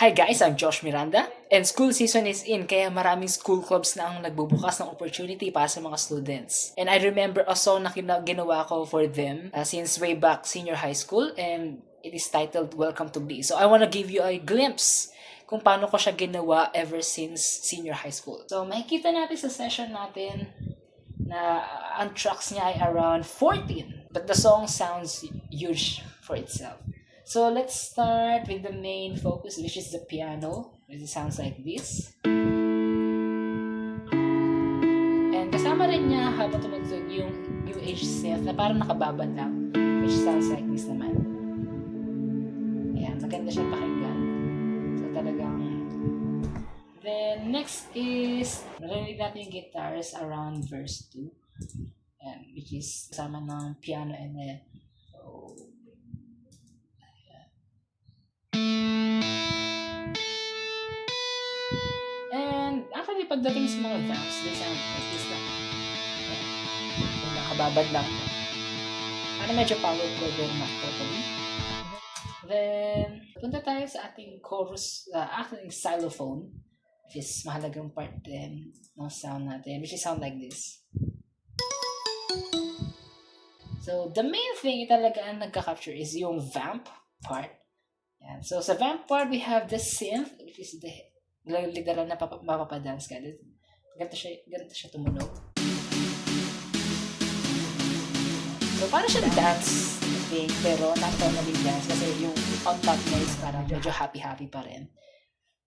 Hi guys, I'm Josh Miranda and school season is in kaya maraming school clubs na ang nagbubukas ng opportunity para sa mga students. And I remember a song na ginawa ko for them since way back senior high school and it is titled Welcome to B. So I wanna give you a glimpse kung paano ko siya ginawa ever since senior high school. So makikita natin sa session natin na ang tracks niya ay around 14 but the song sounds huge for itself. So let's start with the main focus, which is the piano, which sounds like this. And kasama rin niya habang tumugtog yung new age synth na parang nakababad lang, which sounds like this naman. Ayan, maganda siya pakinggan. So talagang... Then next is, narinig natin yung guitars around verse 2. Ayan, which is kasama ng piano and then actually, pagdating sa mga vamps, they sound like this lang. Nakababad lang. Ano medyo powerful din, not totally. Then, punta tayo sa ating chorus, ating xylophone, which is mahalagang part din ng sound natin, which is sound like this. So, the main thing talaga ang nagka-capture is yung vamp part. Yan. So, sa vamp part, we have the synth, which is the literal na mapapadance ka. Ganito siya tumunog. So, parang siya dance thing, pero not totally dance kasi yung on top niya is parang medyo happy-happy pa rin.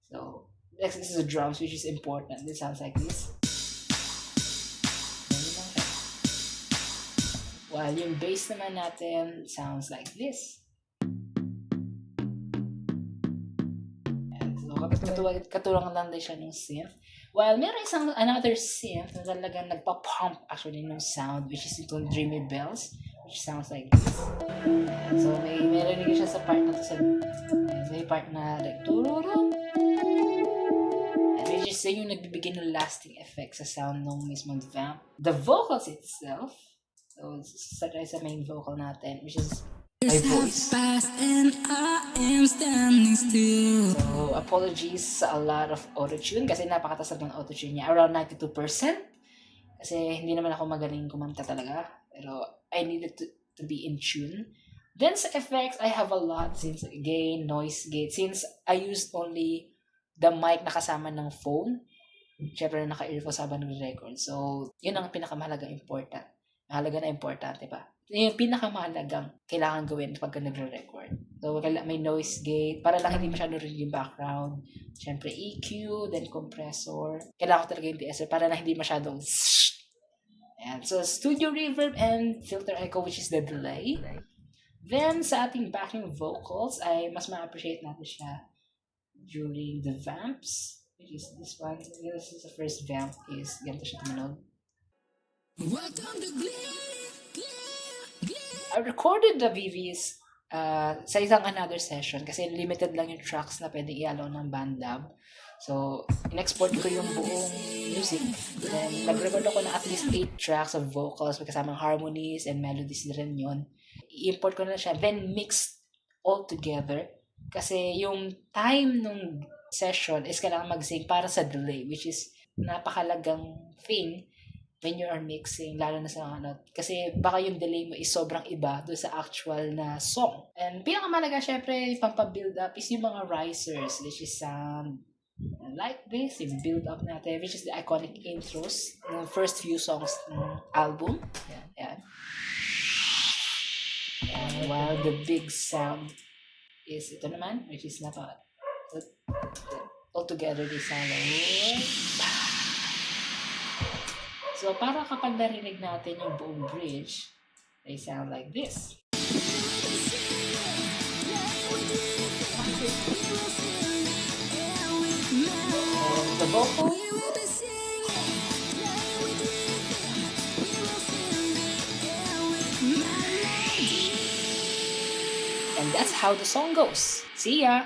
So, next is the drums, which is important. It sounds like this. While yung bass naman natin sounds like this. Katulong lang din siya ng synth. While meron another synth na talagang nagpa-pump actually ng sound, which is itong Dreamy Bells, which sounds like this. So meron din siya sa part na to, may part na like tururun, and which is yung nagbibigay ng lasting effect sa sound ng mismong vamp. The vocals itself, so start tayo sa main vocal natin, which is my voice. So, apologies sa a lot of autotune kasi napakataas ng autotune niya. Around 92%. Kasi hindi naman ako magaling kumanta talaga. Pero I needed to be in tune. Then sa effects, I have a lot since gain, noise gate. Since I used only the mic na kasama ng phone, syempre naka-earphones habang nag-record. So, yun ang pinakamahalagang important. Mahalaga na importante pa. Yung pinakamahalagang kailangan gawin pagka nagre-record. So, may noise gate, para lang hindi masyado rin yung background. Siyempre, EQ, then compressor. Kailangan ko talaga yung DSR para lang hindi masyadong and so, studio reverb and filter echo, which is the delay. Then, sa ating backing vocals, ay mas ma-appreciate natin siya during the vamps, which is this one. This is the first vamp is ganito siya tumunog. I recorded the VVs sa isang another session kasi limited lang yung tracks na pwede i-allow ng BandLab. So, in-export ko yung buong music. Then, nag-record ako ng at least 8 tracks of vocals, may kasamang harmonies and melodies rin yun. I-import ko na siya, then mixed all together. Kasi yung time nung session is kailangan mag-sync para sa delay, which is napakalagang thing when you are mixing, lalo na sa kasi baka yung delay mo is sobrang iba doon sa actual na song. And pinakamalaga, syempre, pampabuild up is yung mga risers, which is sound like this, yung build up natin, which is the iconic intros ng first few songs ng album. Yan. And while the big sound is ito naman, which is all together they sound like so, para kapag narinig natin yung buong bridge, they sound like this. And the vocal. And that's how the song goes. See ya!